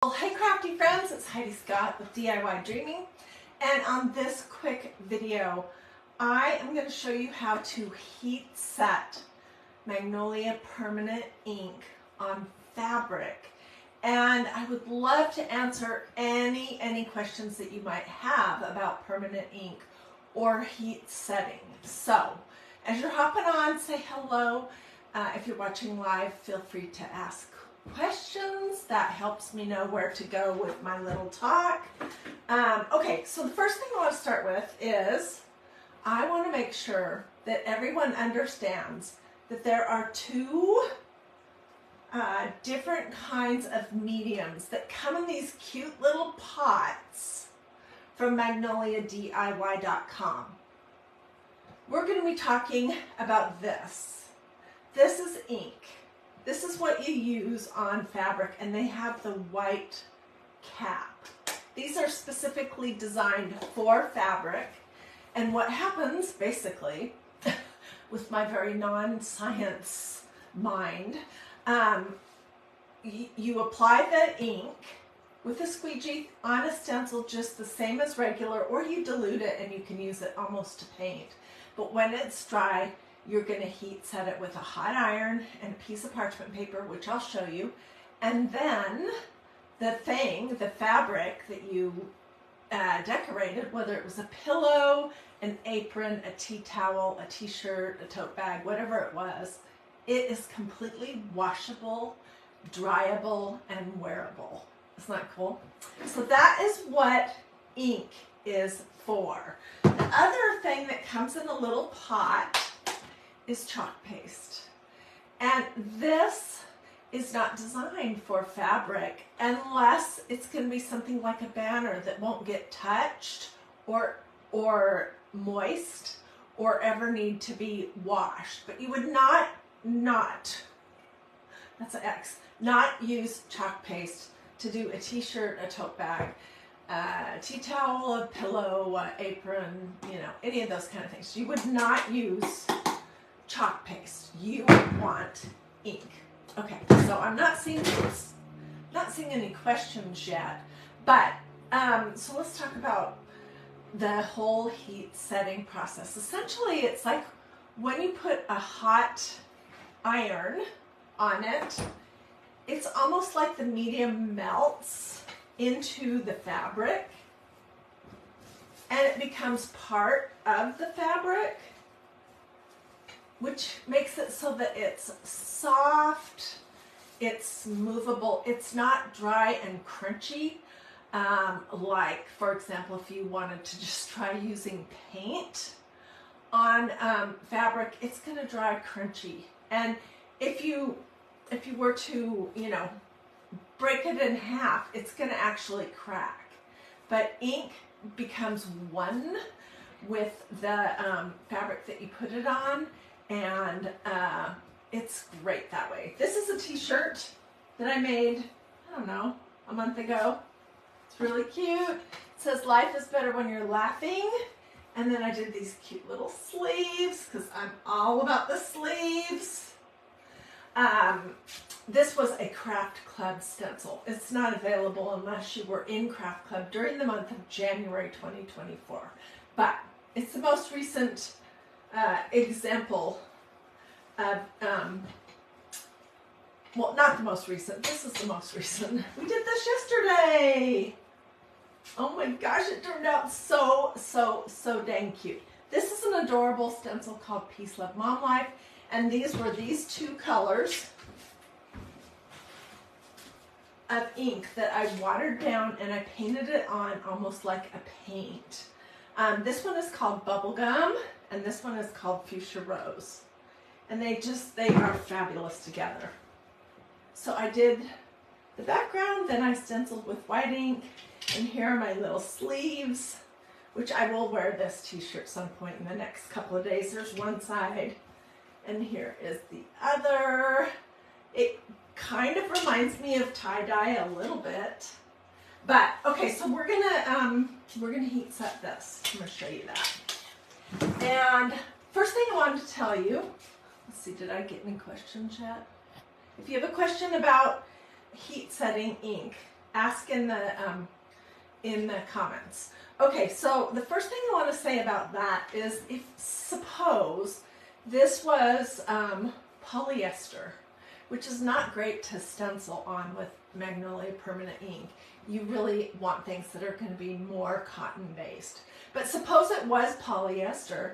Well, hey crafty friends, it's Hiedi Scott with DiyDreaming, and on this quick video I am going to show you how to heat set Magnolia permanent ink on fabric, and I would love to answer any questions that you might have about permanent ink or heat setting. So as you're hopping on, say hello. If you're watching live, feel free to ask questions. That helps me know where to go with my little talk. Okay, so the first thing I want to start with is I want to make sure that everyone understands that there are two different kinds of mediums that come in these cute little pots from magnoliadiy.com. We're going to be talking about this. This is ink. This is what you use on fabric, and they have the white cap. These are specifically designed for fabric, and what happens basically with my very non-science mind, you apply the ink with a squeegee on a stencil just the same as regular, or you dilute it and you can use it almost to paint. But when it's dry, you're going to heat set it with a hot iron and a piece of parchment paper, which I'll show you. And then the fabric that you decorated, whether it was a pillow, an apron, a tea towel, a t-shirt, a tote bag, whatever it was, it is completely washable, dryable, and wearable. Isn't that cool? So that is what ink is for. The other thing that comes in a little pot is chalk paste, and this is not designed for fabric unless it's going to be something like a banner that won't get touched or moist or ever need to be washed. But you would not that's an X, not use chalk paste to do a t-shirt, a tote bag, a tea towel, a pillow, a apron, any of those kind of things. You would not use chalk paste. You want ink. Okay, so I'm not seeing any questions yet, but so let's talk about the whole heat setting process. Essentially, it's like when you put a hot iron on it, it's almost like the medium melts into the fabric and it becomes part of the fabric, which makes it so that it's soft, it's movable, it's not dry and crunchy. Like, for example, if you wanted to just try using paint on fabric, it's going to dry crunchy. And if you were to, break it in half, it's going to actually crack. But ink becomes one with the fabric that you put it on, and it's great that way. This is a t-shirt that I made, I don't know, a month ago. It's really cute. It says life is better when you're laughing. And then I did these cute little sleeves because I'm all about the sleeves. This was a craft club stencil. It's not available unless you were in craft club during the month of January 2024. But it's the most recent example of, well, not the most recent, this is the most recent. We did this yesterday. Oh my gosh, it turned out so dang cute. This is an adorable stencil called Peace, Love, Mom Life, and these were these two colors of ink that I watered down and I painted it on almost like a paint. This one is called Bubblegum, and this one is called Fuchsia Rose. And they are fabulous together. So I did the background, then I stenciled with white ink, and here are my little sleeves, which I will wear this t-shirt some point in the next couple of days. There's one side, and here is the other. It kind of reminds me of tie-dye a little bit. But okay, so we're gonna heat set this. I'm gonna show you that. And first thing I wanted to tell you, let's see, did I get any questions yet? If you have a question about heat setting ink, ask in the comments. Okay, so the first thing I want to say about that is, if suppose this was polyester, which is not great to stencil on with Magnolia permanent ink. You really want things that are going to be more cotton based. But suppose it was polyester,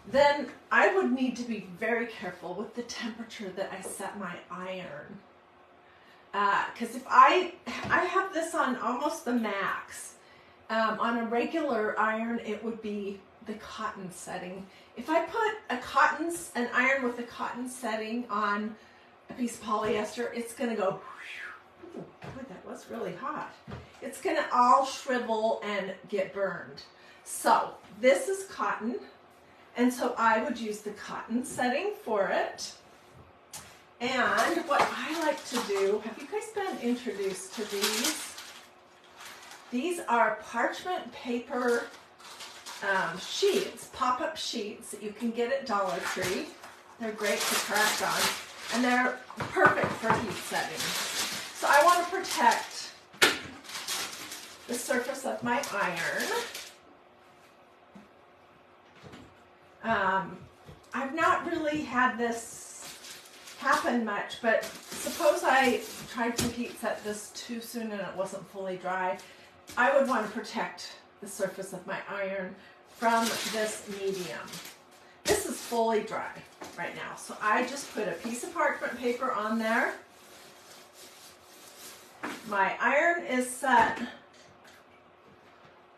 then I would need to be very careful with the temperature that I set my iron. Because if I have this on almost the max, on a regular iron it would be the cotton setting. If I put an iron with a cotton setting on a piece of polyester, it's going to go, ooh, boy, that was really hot. It's going to all shrivel and get burned. So this is cotton, and so I would use the cotton setting for it. And what I like to do, have you guys been introduced to these? These are parchment paper sheets, pop-up sheets that you can get at Dollar Tree. They're great to craft on, and they're perfect for heat setting. So I want to protect the surface of my iron. I've not really had this happen much, but suppose I tried to heat set this too soon and it wasn't fully dry. I would want to protect the surface of my iron from this medium. This is fully dry right now, so I just put a piece of parchment paper on there. My iron is set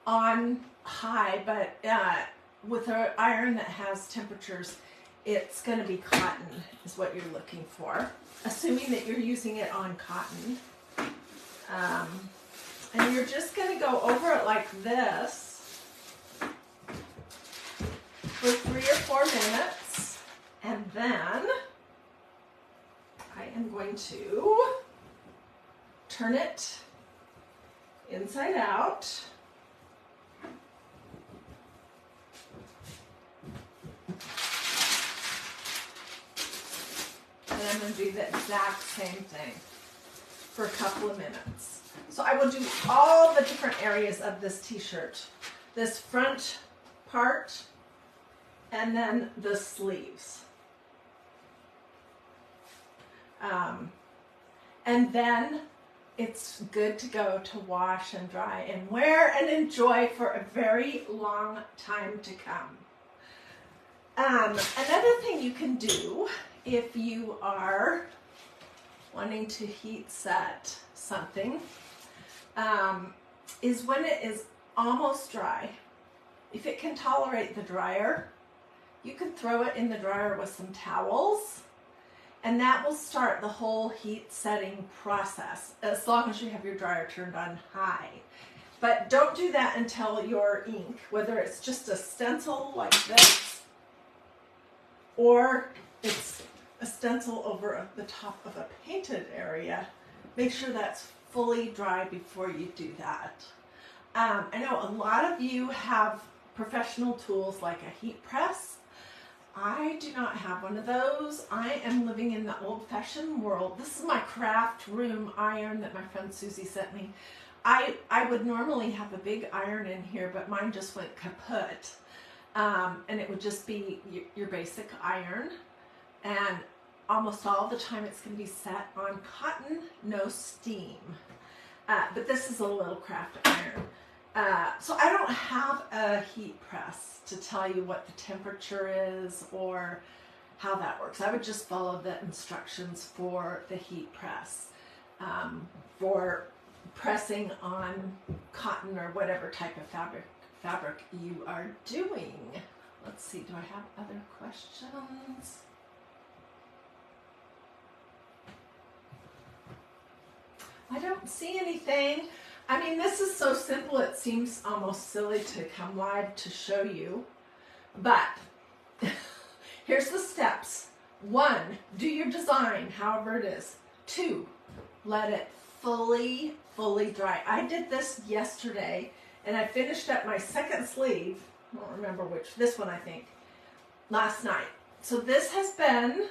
on high, but with an iron that has temperatures, it's going to be cotton is what you're looking for, assuming that you're using it on cotton. And you're just going to go over it like this for 3 or 4 minutes, and then I am going to turn it inside out. And I'm going to do the exact same thing for a couple of minutes. So I will do all the different areas of this t-shirt. This front part, and then the sleeves. And then it's good to go to wash and dry and wear and enjoy for a very long time to come. Another thing you can do if you are wanting to heat set something is when it is almost dry, if it can tolerate the dryer, you can throw it in the dryer with some towels, and that will start the whole heat setting process, as long as you have your dryer turned on high. But don't do that until your ink, whether it's just a stencil like this, or it's a stencil over the top of a painted area, make sure that's fully dry before you do that. I know a lot of you have professional tools like a heat press. I do not have one of those. I am living in the old-fashioned world. This is my craft room iron that my friend Susie sent me. I would normally have a big iron in here, but mine just went kaput. And it would just be your basic iron. And almost all the time it's going to be set on cotton, no steam. But this is a little craft iron. So I don't have a heat press to tell you what the temperature is or how that works. I would just follow the instructions for the heat press for pressing on cotton or whatever type of fabric you are doing. Let's see, do I have other questions? I don't see anything. I mean, this is so simple, it seems almost silly to come live to show you. But here's the steps. 1, do your design, however it is. 2, let it fully dry. I did this yesterday, and I finished up my second sleeve. I don't remember which, this one I think, last night. So this has been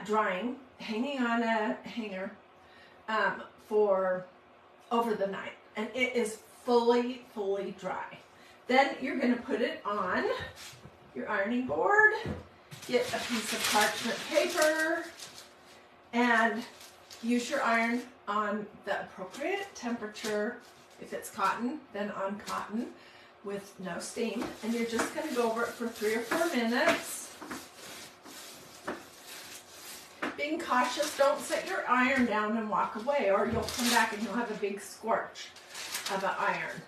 drying, hanging on a hanger for over the night, and it is fully dry. Then you're going to put it on your ironing board, get a piece of parchment paper, and use your iron on the appropriate temperature. If it's cotton, then on cotton with no steam. And you're just going to go over it for 3 or 4 minutes. Being cautious, don't set your iron down and walk away, or you'll come back and you'll have a big scorch of an iron.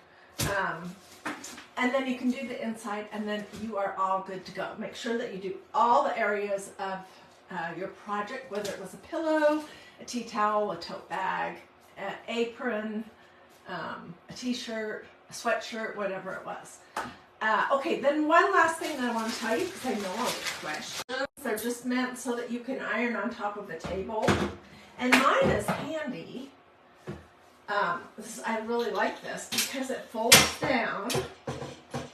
And then you can do the inside, and then you are all good to go. Make sure that you do all the areas of your project, whether it was a pillow, a tea towel, a tote bag, an apron, a t-shirt, a sweatshirt, whatever it was. Okay, then one last thing that I want to tell you, because I know all the questions, they're just meant so that you can iron on top of the table. And mine is handy. I really like this because it folds down,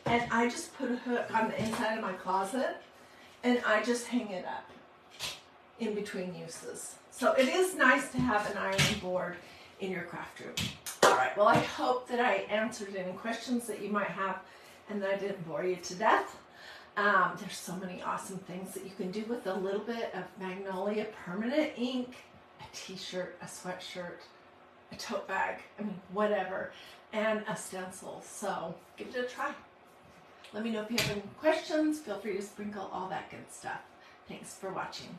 and I just put a hook on the inside of my closet, and I just hang it up in between uses. So it is nice to have an ironing board in your craft room. All right, well, I hope that I answered any questions that you might have and that I didn't bore you to death. There's so many awesome things that you can do with a little bit of Magnolia permanent ink, a t-shirt, a sweatshirt, a tote bag, I mean, whatever, and a stencil. So give it a try. Let me know if you have any questions. Feel free to sprinkle all that good stuff. Thanks for watching.